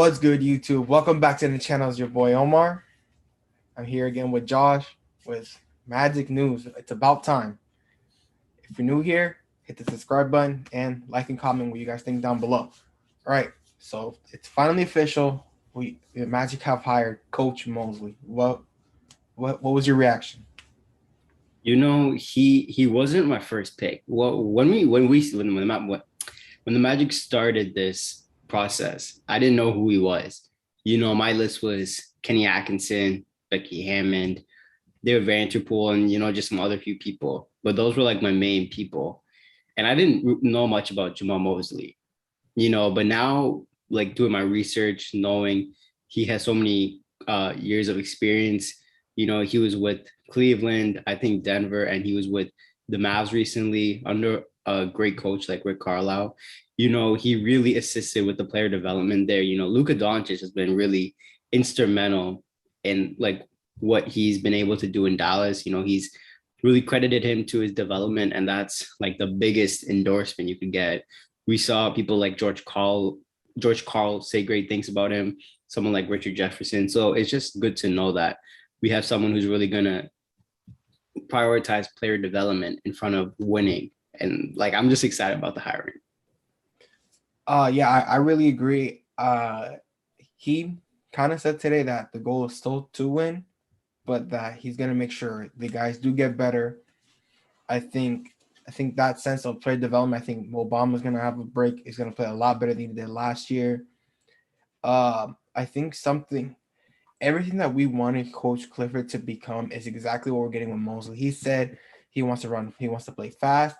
What's good, YouTube? Welcome back to the channel. It's your boy Omar. I'm here again with Josh with Magic News. It's about time. If you're new here, hit the subscribe button and like and comment what you guys think down below. All right, so it's finally official. The Magic have hired Coach Mosley. What was your reaction? He wasn't my first pick. Well, when the Magic started this process, I didn't know who he was. My list was Kenny Atkinson, Becky Hammond, David Vanterpool, and just some other few people. But those were like my main people, and I didn't know much about Jamahl Mosley. But now, like doing my research, knowing he has so many years of experience. He was with Cleveland, I think Denver, and he was with the Mavs recently under a great coach like Rick Carlisle. He really assisted with the player development there. Luka Doncic has been really instrumental in like what he's been able to do in Dallas. He's really credited him to his development, and that's like the biggest endorsement you could get. We saw people like George Carl say great things about him, someone like Richard Jefferson. So it's just good to know that we have someone who's really gonna prioritize player development in front of winning. And like I'm just excited about the hiring. I really agree. He kind of said today that the goal is still to win, but that he's gonna make sure the guys do get better. I think that sense of player development. I think Obama's gonna have a break. He's gonna play a lot better than he did last year. I think everything that we wanted Coach Clifford to become is exactly what we're getting with Mosley. He said he wants to run, he wants to play fast,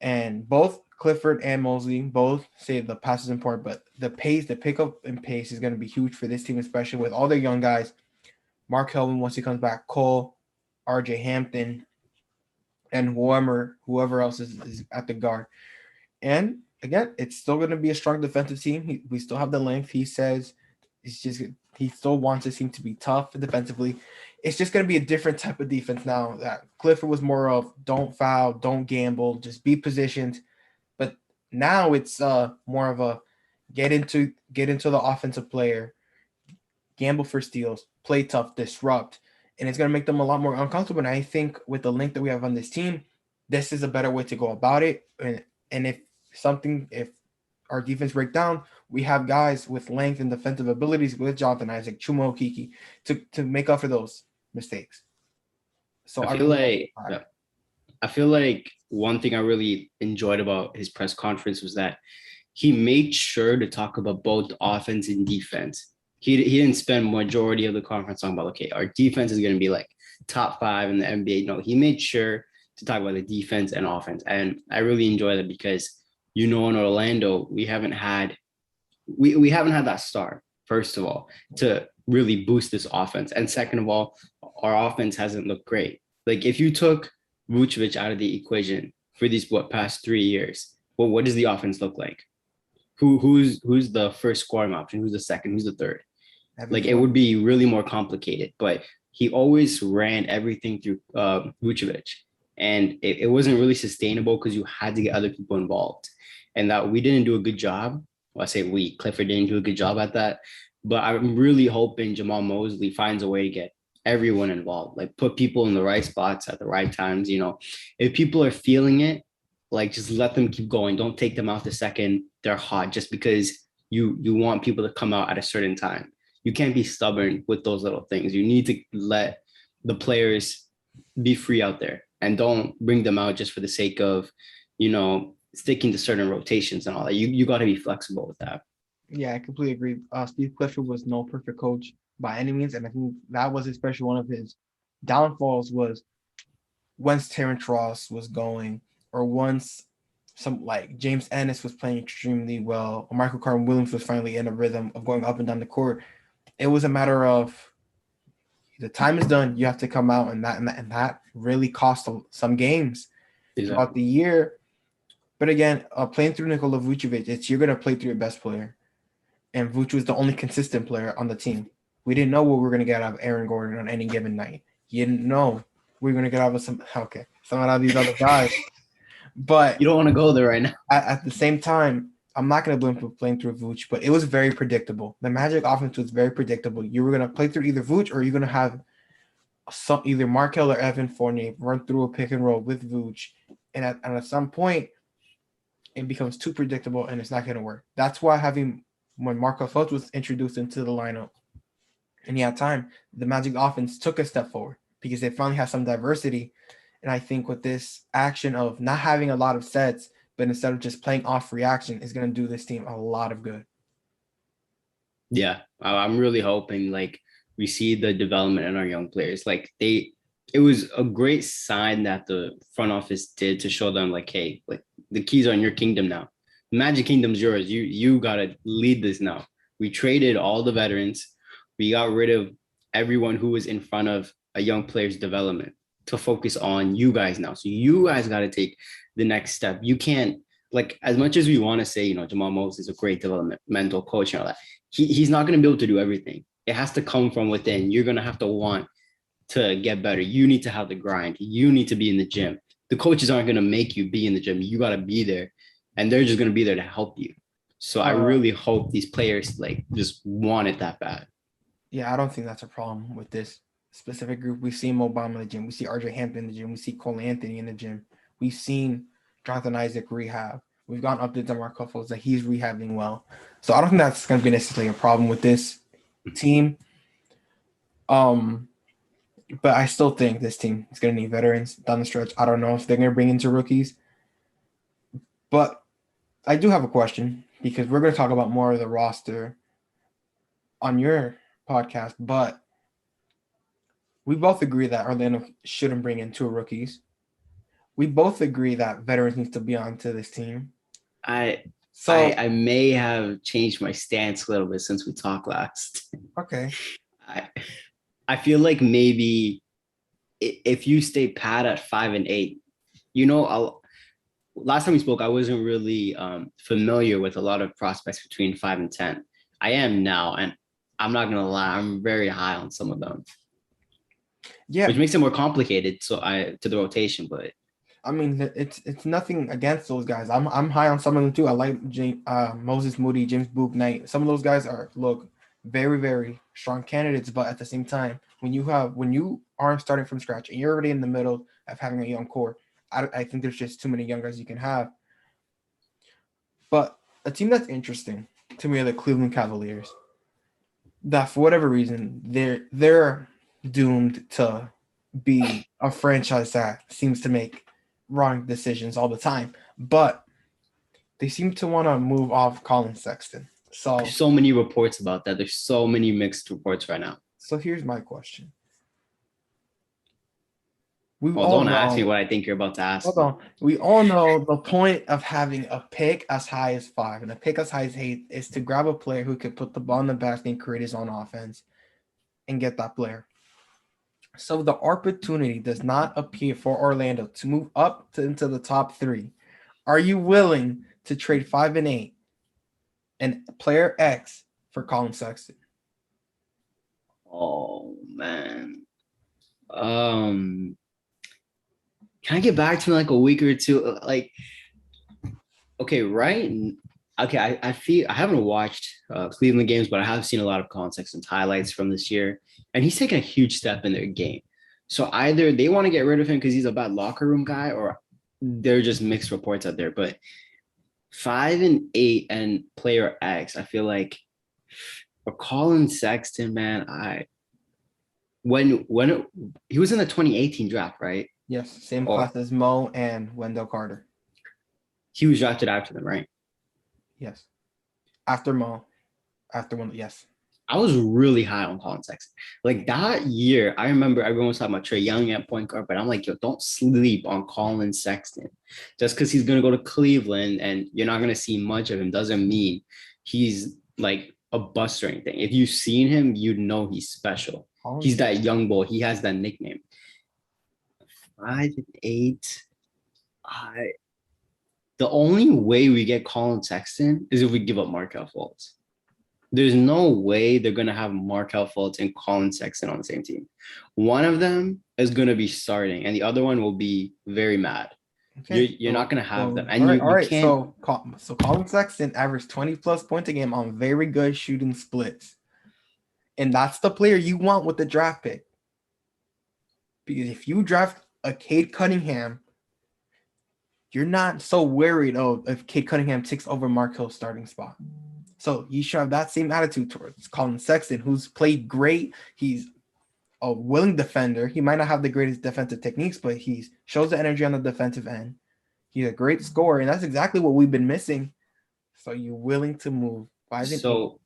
and both Clifford and Mosley both say the pass is important, but the pace, the pickup and pace is going to be huge for this team, especially with all their young guys. Mark Helvin once he comes back, Cole, RJ Hampton, and whoever else is at the guard. And again, it's still going to be a strong defensive team. We still have the length. He says he still wants his team to be tough defensively. It's just going to be a different type of defense now. That Clifford was more of don't foul, don't gamble, just be positioned. But now it's more of a get into the offensive player, gamble for steals, play tough, disrupt, and it's going to make them a lot more uncomfortable. And I think with the length that we have on this team, this is a better way to go about it. And if our defense break down, we have guys with length and defensive abilities with Jonathan Isaac, Chuma Okiki to make up for those mistakes. So I I feel really like I feel like one thing I really enjoyed about his press conference was that he made sure to talk about both offense and defense. He didn't spend majority of the conference talking about, okay, our defense is going to be like top 5 in the NBA. No, he made sure to talk about the defense and offense. And I really enjoy that because, in Orlando, we haven't had that star, first of all, to really boost this offense. And second of all, our offense hasn't looked great. Like if you took Vucevic out of the equation for these past 3 years, well, what does the offense look like? Who's the first scoring option? Who's the second? Who's the third? Like it would be really more complicated. But he always ran everything through Vucevic, and it wasn't really sustainable because you had to get other people involved, and that we didn't do a good job. Well, I say we, Clifford didn't do a good job at that. But I'm really hoping Jamahl Mosley finds a way to get everyone involved, like put people in the right spots at the right times. If people are feeling it, like just let them keep going. Don't take them out the second they're hot just because you want people to come out at a certain time. You can't be stubborn with those little things. You need to let the players be free out there and don't bring them out just for the sake of, sticking to certain rotations and all that. You got to be flexible with that. Yeah, I completely agree. Steve Clifford was no perfect coach by any means, and I think that was especially one of his downfalls was once Terrence Ross was going, or once some like James Ennis was playing extremely well, or Michael Carter Williams was finally in a rhythm of going up and down the court. It was a matter of the time is done. You have to come out, and that really cost some games throughout the year. But again, playing through Nikola Vucevic, you're gonna play through your best player, and Vuce was the only consistent player on the team. We didn't know what we were gonna get out of Aaron Gordon on any given night. You didn't know we were gonna get out of some out of these other guys. But You don't want to go there right now. at the same time, I'm not going to blame for playing through Vooch, but it was very predictable. The Magic offense was very predictable. You were going to play through either Vooch or you're going to have either Markel or Evan Fournier run through a pick and roll with Vooch. And at some point, it becomes too predictable and it's not going to work. That's why when Markel Fultz was introduced into the lineup and he had time, the Magic offense took a step forward because they finally have some diversity. And I think with this action of not having a lot of sets, but instead of just playing off reaction, is going to do this team a lot of good. Yeah, I'm really hoping like we see the development in our young players. Like it was a great sign that the front office did to show them like, hey, like the keys are in your kingdom now. Magic Kingdom's yours. You gotta lead this now. We traded all the veterans. We got rid of everyone who was in front of a young player's development to focus on you guys now. So you guys got to take the next step. You can't, like, as much as we want to say, Jamahl Mosley is a great developmental coach and all that, he's not going to be able to do everything. It has to come from within. You're going to have to want to get better. You need to have the grind. You need to be in the gym. The coaches aren't going to make you be in the gym. You got to be there, and they're just going to be there to help you. So I really hope these players like just want it that bad. Yeah, I don't think that's a problem with this specific group. We've seen Mo Bamba in the gym. We see RJ Hampton in the gym. We see Cole Anthony in the gym. We've seen Jonathan Isaac rehab. We've gone up to DeMarco Fultz that he's rehabbing well. So I don't think that's going to be necessarily a problem with this team. But I still think this team is going to need veterans down the stretch. I don't know if they're going to bring into rookies. But I do have a question because we're going to talk about more of the roster on your podcast, but we both agree that Orlando shouldn't bring in 2 rookies. We both agree that veterans need to be onto this team. I may have changed my stance a little bit since we talked last. Okay. I feel like maybe if you stay pat at 5 and 8, last time we spoke, I wasn't really familiar with a lot of prospects between 5 and 10. I am now, and I'm not gonna lie, I'm very high on some of them. Yeah, which makes it more complicated. To the rotation, but I mean, it's nothing against those guys. I'm high on some of them too. I like Moses Moody, James Bouknight. Some of those guys look very, very strong candidates, but at the same time, when you aren't starting from scratch and you're already in the middle of having a young core, I think there's just too many young guys you can have. But a team that's interesting to me are the Cleveland Cavaliers. That for whatever reason they're doomed to be a franchise that seems to make wrong decisions all the time, but they seem to want to move off Collin Sexton. So there's so many reports about that. There's so many mixed reports right now. So here's my question. Don't ask me what I think you're about to ask. Hold on. We all know the point of having a pick as high as 5 and a pick as high as 8 is to grab a player who could put the ball in the basket and create his own offense and get that player. So the opportunity does not appear for Orlando to move up into the top 3. Are you willing to trade 5 and 8 and player X for Collin Sexton? Oh, man. Can I get back to like a week or two? Like, okay, right? Okay, I haven't watched Cleveland games, but I have seen a lot of context and highlights from this year, and he's taken a huge step in their game. So either they want to get rid of him because he's a bad locker room guy, or they're just mixed reports out there. But 5 and 8 and player X, I feel like for Collin Sexton, man, when he was in the 2018 draft, right? Yes, same class as Mo and Wendell Carter. He was drafted after them, right? Yes. After Mo. After Wendell, yes. I was really high on Collin Sexton. Like that year, I remember everyone was talking about Trae Young at point guard, but I'm like, yo, don't sleep on Collin Sexton. Just because he's going to go to Cleveland and you're not going to see much of him doesn't mean he's like a bust or anything. If you've seen him, you know he's special. He's that young boy. He has that nickname. 5 and 8. The only way we get Collin Sexton is if we give up Markel Fultz. There's no way they're going to have Markel Fultz and Collin Sexton on the same team. One of them is going to be starting, and the other one will be very mad. Okay. You're not gonna have them, and all right, all you right. can't. So Collin Sexton averaged 20 plus points a game on very good shooting splits. And that's the player you want with the draft pick. Because if you draft a Cade Cunningham, you're not so worried if Cade Cunningham takes over Markel's starting spot. So you should have that same attitude towards Collin Sexton, who's played great. He's a willing defender. He might not have the greatest defensive techniques, but he shows the energy on the defensive end. He's a great scorer, and that's exactly what we've been missing. So you're willing to move 5 and 8. So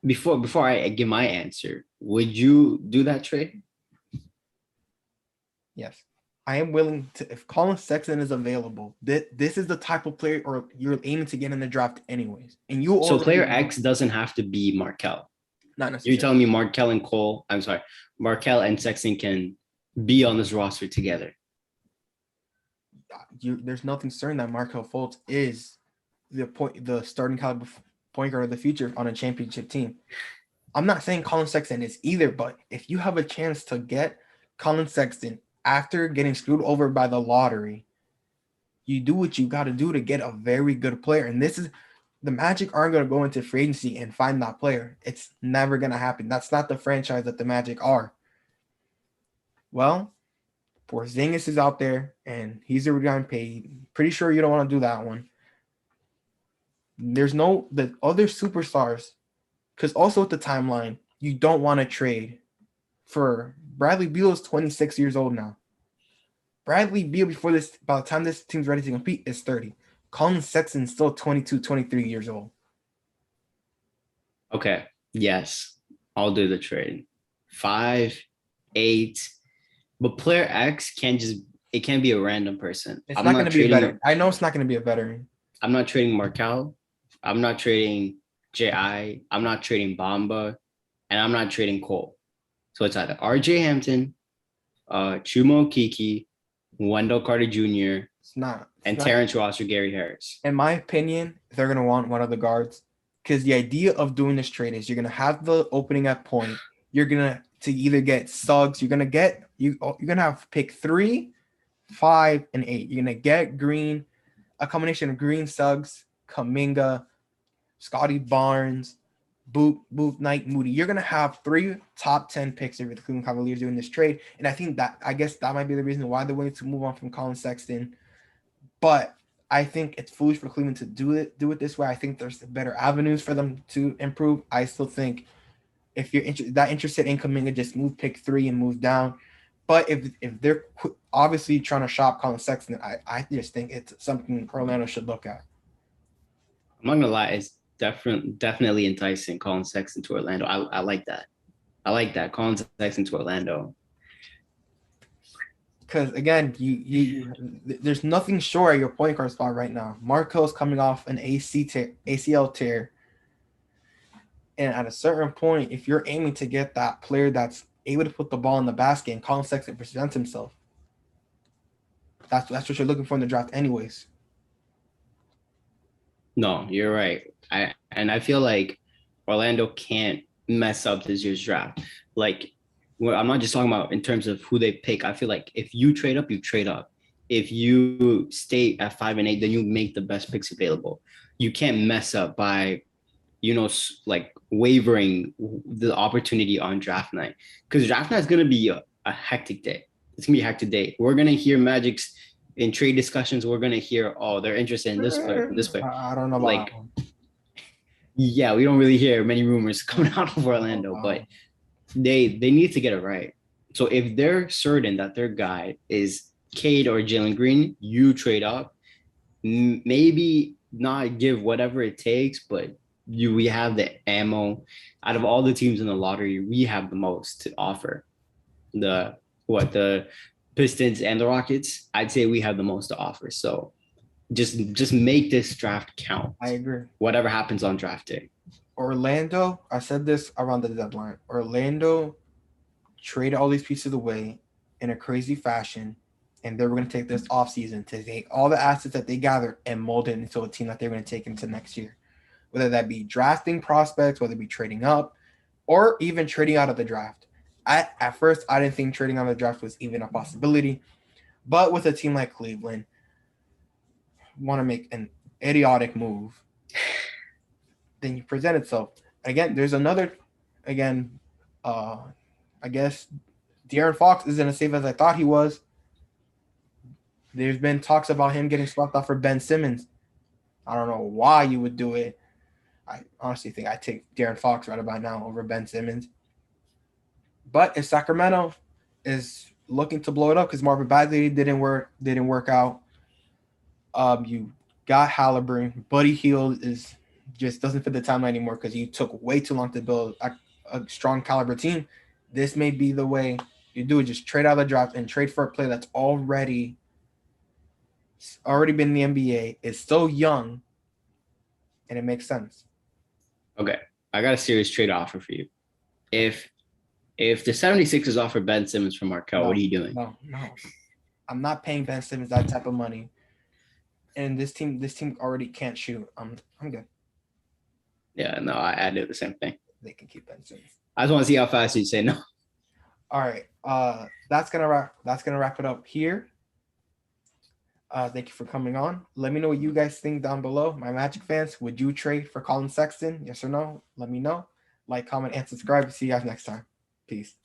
before I give my answer, would you do that trade? Yes. I am willing to, if Collin Sexton is available, this is the type of player or you're aiming to get in the draft anyways. And you So player already X doesn't have to be Markel. not necessarily. You're telling me Markel and Sexton can be on this roster together. There's nothing certain that Markel Fultz is the starting caliber point guard of the future on a championship team. I'm not saying Collin Sexton is either, but if you have a chance to get Collin Sexton after getting screwed over by the lottery, you do what you got to do to get a very good player. And this is the Magic aren't going to go into free agency and find that player. It's never going to happen. That's not the franchise that the Magic are. Well, Porzingis is out there, and he's already gotten paid. Pretty sure you don't want to do that one. There's the other superstars, because also with the timeline, you don't want to trade for Bradley Beal is 26 years old now. Bradley Beal, by the time this team's ready to compete, is 30. Collin Sexton is still 22, 23 years old. Okay. Yes. I'll do the trade. 5, 8. But player X can't be a random person. It's not going to be a veteran. I know it's not going to be a veteran. I'm not trading Markel. I'm not trading J.I. I'm not trading Bamba. And I'm not trading Cole. So it's either R.J. Hampton, Chuma Okeke, Wendell Carter Jr., Terrence Ross or Gary Harris. In my opinion, they're going to want one of the guards because the idea of doing this trade is you're going to have the opening at point. You're going to either get Suggs. You're going to have pick 3, 5, and 8. You're going to get Green, a combination of Green, Suggs, Kuminga, Scotty Barnes, Boot Knight, Moody. You're going to have 3 top 10 picks if the Cleveland Cavaliers doing this trade. And I guess that might be the reason why they're willing to move on from Collin Sexton. But I think it's foolish for Cleveland to do it this way. I think there's better avenues for them to improve. I still think if you're interested in Kuminga, just move pick 3 and move down. But if they're obviously trying to shop Collin Sexton, I just think it's something Orlando should look at. I'm not gonna lie, it's definitely enticing Collin Sexton to Orlando. I like that. I like that. Collin Sexton to Orlando. Because again, there's nothing sure at your point guard spot right now. Markel's coming off an ACL tear. And at a certain point, if you're aiming to get that player that's able to put the ball in the basket and Collin Sexton presents himself, that's what you're looking for in the draft anyways. No, you're right. I feel like Orlando can't mess up this year's draft. Like, I'm not just talking about in terms of who they pick. I feel like if you trade up, you trade up. If you stay at 5 and 8, then you make the best picks available. You can't mess up by, like wavering the opportunity on draft night, because draft night is going to be a hectic day. It's going to be a hectic day. We're going to hear Magic's in trade discussions. We're going to hear, they're interested in this player, this player. I don't know about like, yeah, we don't really hear many rumors coming out of Orlando, but they need to get it right. So if they're certain that their guy is Cade or Jalen Green, you trade up. Maybe not give whatever it takes, but we have the ammo. Out of all the teams in the lottery, we have the most to offer. The Pistons and the Rockets, I'd say we have the most to offer. So just make this draft count. I agree. Whatever happens on draft day. Orlando, I said this around the deadline. Orlando traded all these pieces away in a crazy fashion, and they were going to take this offseason to take all the assets that they gathered and mold it into a team that they're going to take into next year. Whether that be drafting prospects, whether it be trading up, or even trading out of the draft. At first, I didn't think trading out of the draft was even a possibility. But with a team like Cleveland, want to make an idiotic move, then you present itself. Again, there's another, again, I guess De'Aaron Fox isn't as safe as I thought he was. There's been talks about him getting swapped out for Ben Simmons. I don't know why you would do it. I honestly think I'd take De'Aaron Fox right about now over Ben Simmons. But if Sacramento is looking to blow it up because Marvin Bagley didn't work out, you got Halliburton. Buddy Hield is just doesn't fit the timeline anymore because you took way too long to build a strong caliber team. This may be the way you do it. Just trade out of the draft and trade for a player that's already been in the NBA, is so young, and it makes sense. Okay, I got a serious trade offer for you. If the 76ers offer Ben Simmons from Markel, what are you doing? No. I'm not paying Ben Simmons that type of money. And this team already can't shoot. I'm good. Yeah, no, I do the same thing. They can keep Ben Simmons. I just want to see how fast you say no. All right. That's gonna wrap it up here. Thank you for coming on. Let me know what you guys think down below. My Magic fans, would you trade for Collin Sexton? Yes or no? Let me know. Like, comment, and subscribe. See you guys next time. Peace.